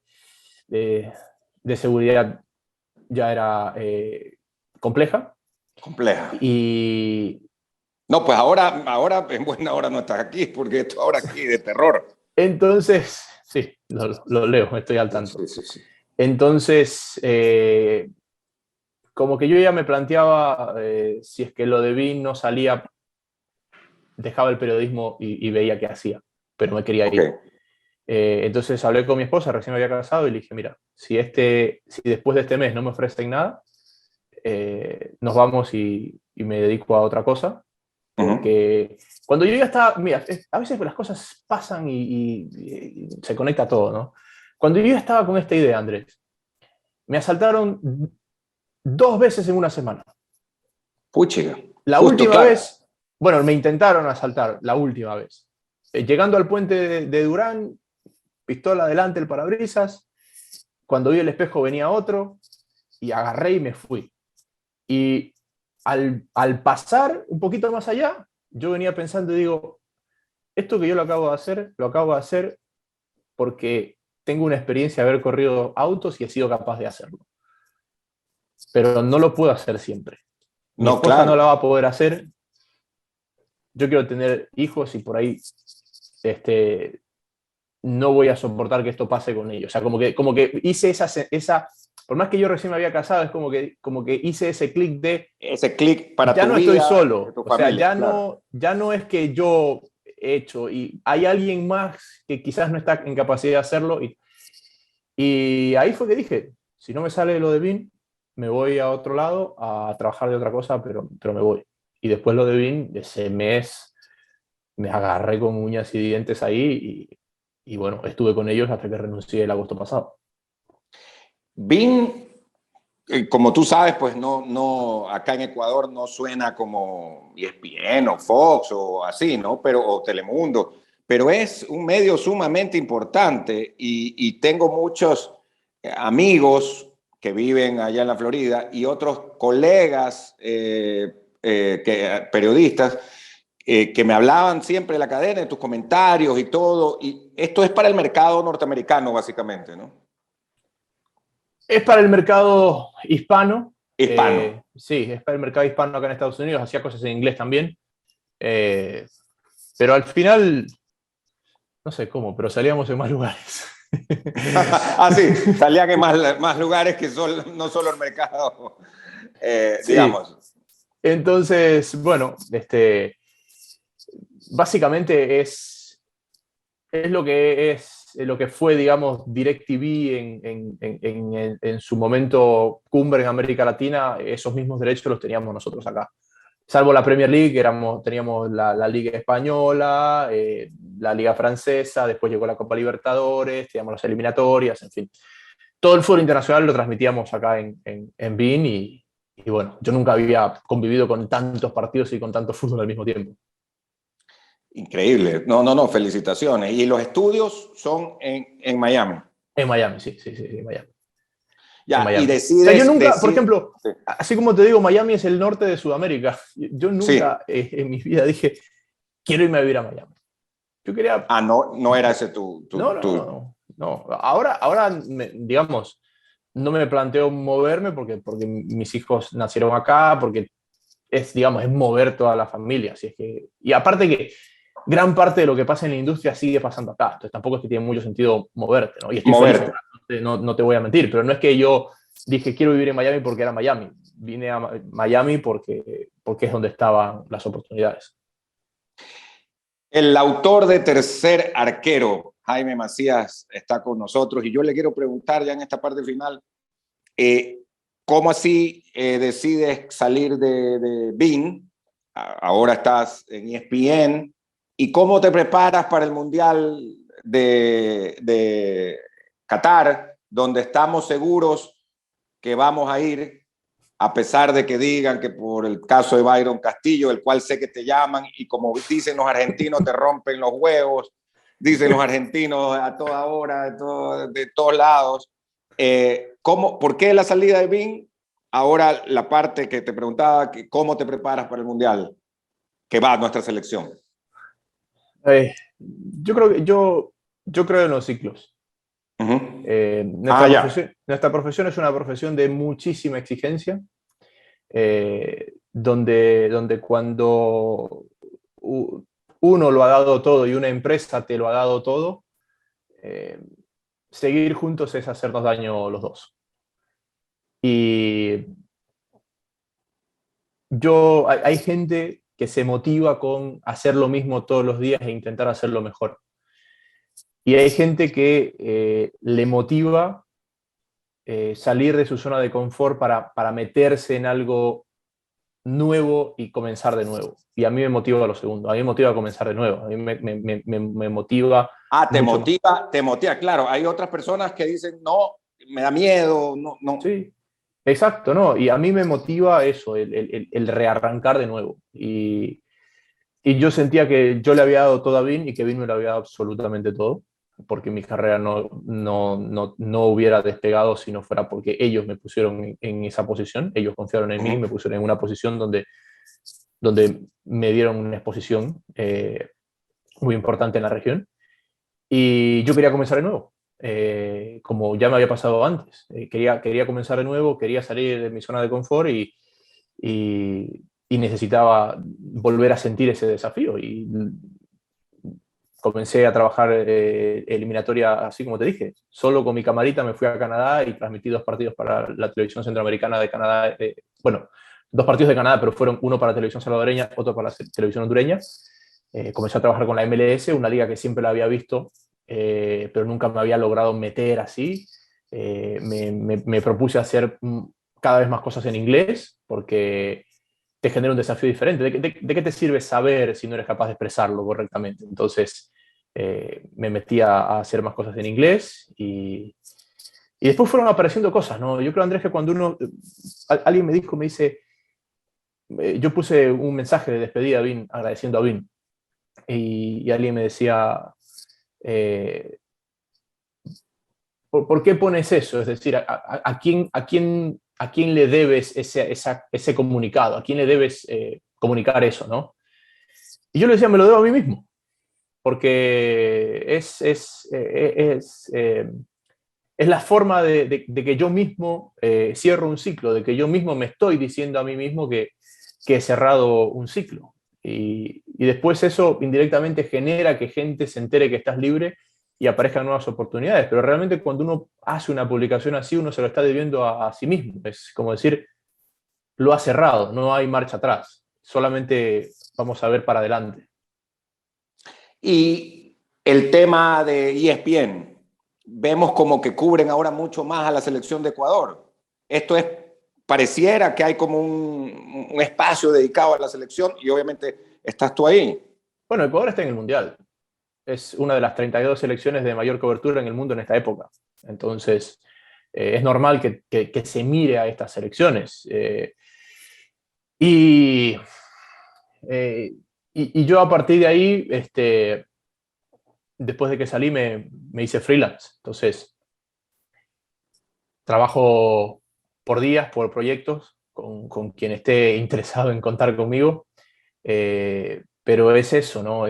seguridad, ya era compleja. Y no, pues ahora en buena hora no estás aquí, porque esto ahora aquí de terror. Entonces, sí, lo leo, estoy al tanto. Sí. Entonces, como que yo ya me planteaba, si es que lo de Bein no salía, dejaba el periodismo y veía qué hacía, pero me quería ir. Entonces hablé con mi esposa, recién me había casado, y le dije, mira, si después de este mes no me ofrecen nada, nos vamos y me dedico a otra cosa. Porque cuando yo ya estaba, mira, a veces las cosas pasan y se conecta todo, ¿no? Cuando yo ya estaba con esta idea, Andrés, me asaltaron 2 veces en una semana. Puchiga. La última vez, bueno, me intentaron asaltar la última vez. Llegando al puente de Durán, pistola adelante, el parabrisas. Cuando vi el espejo venía otro, y agarré y me fui. Y al pasar un poquito más allá, yo venía pensando y digo, esto que yo lo acabo de hacer porque tengo una experiencia de haber corrido autos y he sido capaz de hacerlo. Pero no lo puedo hacer siempre. Mi esposa no la va a poder hacer. Yo quiero tener hijos y por ahí no voy a soportar que esto pase con ellos. O sea, como que hice esa por más que yo recién me había casado, es como que hice ese clic para ya tu no vida, estoy solo. O sea, familia, ya no es que yo he hecho, y hay alguien más que quizás no está en capacidad de hacerlo. Y ahí fue que dije, si no me sale lo de Bein, me voy a otro lado a trabajar de otra cosa, pero me voy. Y después lo de Bein, ese mes me agarré con uñas y dientes ahí, y bueno, estuve con ellos hasta que renuncié el agosto pasado. Bein como tú sabes, pues no, acá en Ecuador no suena como ESPN o Fox o así, ¿no? O Telemundo, pero es un medio sumamente importante y tengo muchos amigos que viven allá en la Florida y otros colegas periodistas que me hablaban siempre de la cadena, de tus comentarios y todo, y esto es para el mercado norteamericano básicamente, ¿no? Es para el mercado hispano. Hispano. Sí, es para el mercado hispano acá en Estados Unidos. Hacía cosas en inglés también. Pero al final, no sé cómo, pero salíamos en más lugares. Ah, sí, salían en más lugares que no solo el mercado, Sí. digamos. Entonces, bueno, básicamente es lo que fue, digamos, DirecTV en su momento cumbre en América Latina. Esos mismos derechos los teníamos nosotros acá. Salvo la Premier League, teníamos la Liga Española, la Liga Francesa, después llegó la Copa Libertadores, teníamos las eliminatorias, en fin. Todo el fútbol internacional lo transmitíamos acá en BeIN y bueno, yo nunca había convivido con tantos partidos y con tanto fútbol al mismo tiempo. Increíble. No, felicitaciones. ¿Y los estudios son en Miami? En Miami, sí, en Miami. Ya, En Miami. y decides... O sea, yo nunca, por ejemplo, sí. así como te digo, Miami es el norte de Sudamérica. Yo nunca en mi vida dije, quiero irme a vivir a Miami. Yo quería... Ah, no era ese tu... No. Ahora digamos, no me planteo moverme porque mis hijos nacieron acá, porque digamos, es mover toda la familia. Así es que, y aparte que gran parte de lo que pasa en la industria sigue pasando acá. Entonces tampoco es que tiene mucho sentido moverte, ¿no? Y estoy feliz acá, no te voy a mentir, pero no es que yo dije quiero vivir en Miami porque era Miami. Vine a Miami porque es donde estaban las oportunidades. El autor de Tercer Arquero, Jaime Macías, está con nosotros y yo le quiero preguntar ya en esta parte final, ¿cómo así decides salir de BeIN? Ahora estás en ESPN. ¿Y cómo te preparas para el Mundial de Qatar, donde estamos seguros que vamos a ir, a pesar de que digan que por el caso de Byron Castillo, el cual sé que te llaman, y como dicen los argentinos, te rompen los huevos, dicen los argentinos a toda hora, de todos lados? ¿Por qué la salida de BeIN? Ahora la parte que te preguntaba, ¿cómo te preparas para el Mundial que va a nuestra selección? Yo creo en los ciclos. Uh-huh. Nuestra profesión es una profesión de muchísima exigencia, donde cuando uno lo ha dado todo y una empresa te lo ha dado todo, seguir juntos es hacernos daño los dos. Y hay gente que se motiva con hacer lo mismo todos los días e intentar hacerlo mejor. Y hay gente que le motiva salir de su zona de confort para meterse en algo nuevo y comenzar de nuevo. Y a mí me motiva lo segundo, a mí me motiva a comenzar de nuevo, a mí me motiva... Te motiva, claro. Hay otras personas que dicen, no, me da miedo, no. Sí, exacto, ¿no? Y a mí me motiva eso, el rearrancar de nuevo. Y yo sentía que yo le había dado todo a Vin y que Vin me lo había dado absolutamente todo, porque mi carrera no hubiera despegado si no fuera porque ellos me pusieron en esa posición, ellos confiaron en mí y me pusieron en una posición donde me dieron una exposición muy importante en la región. Y yo quería comenzar de nuevo, como ya me había pasado antes. Quería comenzar de nuevo, quería salir de mi zona de confort y necesitaba volver a sentir ese desafío. Y comencé a trabajar eliminatoria, así como te dije. Solo con mi camarita me fui a Canadá y transmití 2 partidos para la televisión centroamericana de Canadá. Bueno, 2 partidos de Canadá, pero fueron uno para la televisión salvadoreña, otro para la televisión hondureña. Comencé a trabajar con la MLS, una liga que siempre la había visto, pero nunca me había logrado meter así. Me propuse hacer cada vez más cosas en inglés, porque te genera un desafío diferente. ¿De qué te sirve saber si no eres capaz de expresarlo correctamente? Entonces me metí a hacer más cosas en inglés y Y después fueron apareciendo cosas, ¿no? Yo creo, Andrés, que cuando alguien me dice, yo puse un mensaje de despedida a Vin, agradeciendo a Vin, y alguien me decía, eh, ¿por qué pones eso? Es decir, ¿a quién le debes ese comunicado? ¿A quién le debes comunicar eso, no? Y yo le decía, me lo debo a mí mismo, porque es la forma de que yo mismo cierro un ciclo, de que yo mismo me estoy diciendo a mí mismo que he cerrado un ciclo. Y después eso indirectamente genera que gente se entere que estás libre y aparezcan nuevas oportunidades. Pero realmente cuando uno hace una publicación así, uno se lo está debiendo a sí mismo. Es como decir, lo ha cerrado, no hay marcha atrás. Solamente vamos a ver para adelante. Y el tema de ESPN, vemos como que cubren ahora mucho más a la selección de Ecuador. Pareciera que hay como un espacio dedicado a la selección y obviamente estás tú ahí. Bueno, Ecuador está en el Mundial. Es una de las 32 selecciones de mayor cobertura en el mundo en esta época. Entonces, es normal que se mire a estas selecciones. Y, y yo a partir de ahí, después de que salí, me hice freelance. Entonces, trabajo por días, por proyectos, con quien esté interesado en contar conmigo. Pero es eso, ¿no?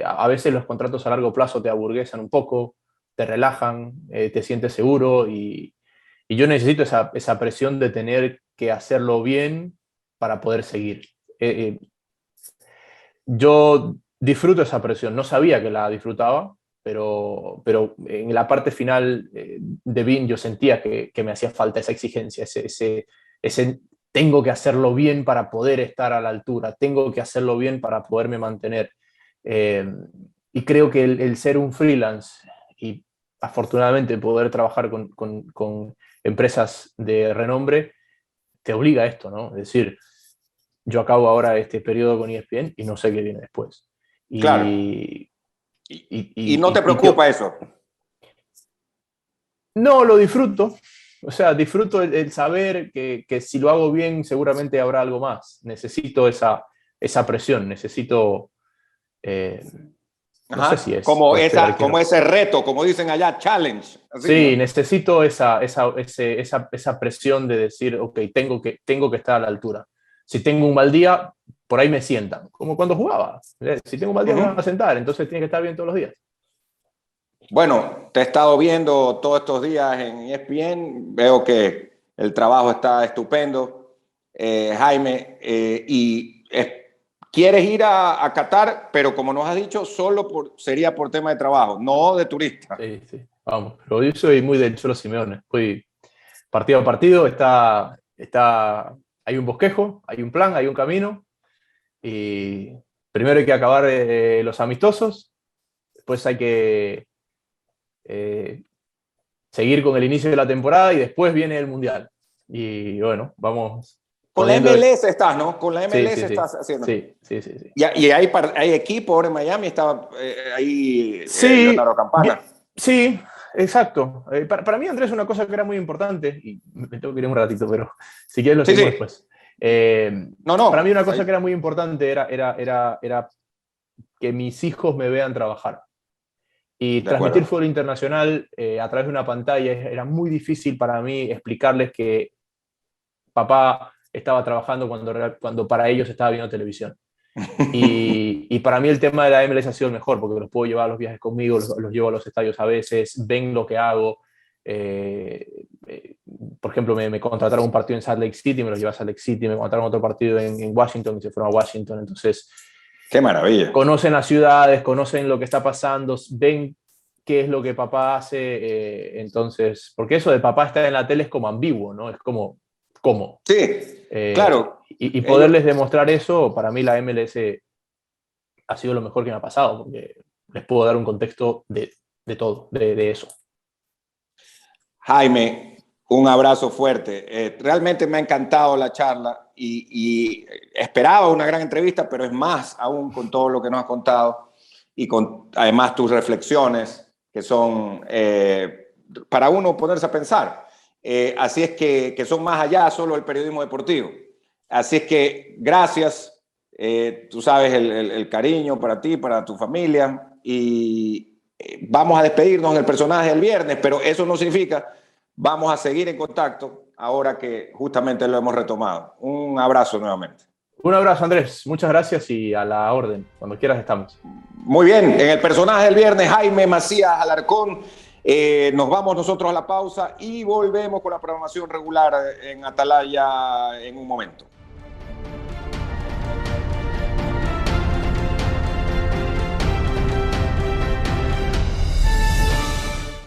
A veces los contratos a largo plazo te aburguesan un poco, te relajan, te sientes seguro y yo necesito esa presión de tener que hacerlo bien para poder seguir. Yo disfruto esa presión, no sabía que la disfrutaba, pero en la parte final de Bean yo sentía que me hacía falta esa exigencia, ese tengo que hacerlo bien para poder estar a la altura, tengo que hacerlo bien para poderme mantener. Y creo que el ser un freelance y afortunadamente poder trabajar con empresas de renombre te obliga a esto, ¿no? Es decir, yo acabo ahora este periodo con ESPN y no sé qué viene después. Claro. Y, Y no te preocupa eso. No, lo disfruto. O sea, disfruto el saber que si lo hago bien seguramente habrá algo más. Necesito esa presión, necesito... no sé si es como prosperar. como ese reto, como dicen allá, challenge. Así, sí, ¿no? necesito esa presión de decir, ok, tengo que estar a la altura. Si tengo un mal día, por ahí me sientan, como cuando jugaba. Si tengo un mal día me van a sentar, entonces tiene que estar bien todos los días. Bueno, te he estado viendo todos estos días en ESPN, veo que el trabajo está estupendo, Jaime, quieres ir a Qatar, pero como nos has dicho, sería por tema de trabajo, no de turista. Sí, sí, vamos. Pero yo soy muy del Cholo Simeone. Fui partido a partido, hay un bosquejo, hay un plan, hay un camino. Y primero hay que acabar los amistosos, después hay que seguir con el inicio de la temporada y después viene el Mundial. Y bueno, vamos Con la poniendo... MLS estás, ¿no? Con la MLS sí, estás haciendo. sí. Y hay equipo ahora en Miami, está ahí Sí, Leonardo Campana. sí, exacto. Para mí, Andrés, una cosa que era muy importante, y me tengo que ir un ratito, pero si quieres lo seguimos después. Para mí una cosa que era muy importante era que mis hijos me vean trabajar. Y transmitir fútbol internacional a través de una pantalla era muy difícil para mí explicarles que papá estaba trabajando cuando para ellos estaba viendo televisión. Y para mí el tema de la MLS ha sido el mejor, porque los puedo llevar a los viajes conmigo, los llevo a los estadios a veces, ven lo que hago. Por ejemplo, me contrataron un partido en Salt Lake City, me los llevé a Salt Lake City, me contrataron otro partido en Washington y se fueron a Washington. Entonces, ¡qué maravilla! Conocen las ciudades, conocen lo que está pasando, ven qué es lo que papá hace. Entonces, porque eso de papá estar en la tele es como ambiguo, ¿no? Es como, ¿cómo? Sí, claro. Y poderles demostrar eso, para mí la MLS ha sido lo mejor que me ha pasado, porque les puedo dar un contexto de todo, de eso. Jaime, un abrazo fuerte. Realmente me ha encantado la charla y esperaba una gran entrevista, pero es más aún con todo lo que nos has contado y con además tus reflexiones que son para uno ponerse a pensar. Así es que son más allá solo del periodismo deportivo. Así es que gracias, tú sabes el cariño para ti, para tu familia, y vamos a despedirnos del personaje del viernes, pero eso no significa vamos a seguir en contacto ahora que justamente lo hemos retomado. Un abrazo nuevamente. Un abrazo, Andrés. Muchas gracias y a la orden. Cuando quieras estamos. Muy bien. En el personaje del viernes, Jaime Macías Alarcón. Nos vamos nosotros a la pausa y volvemos con la programación regular en Atalaya en un momento.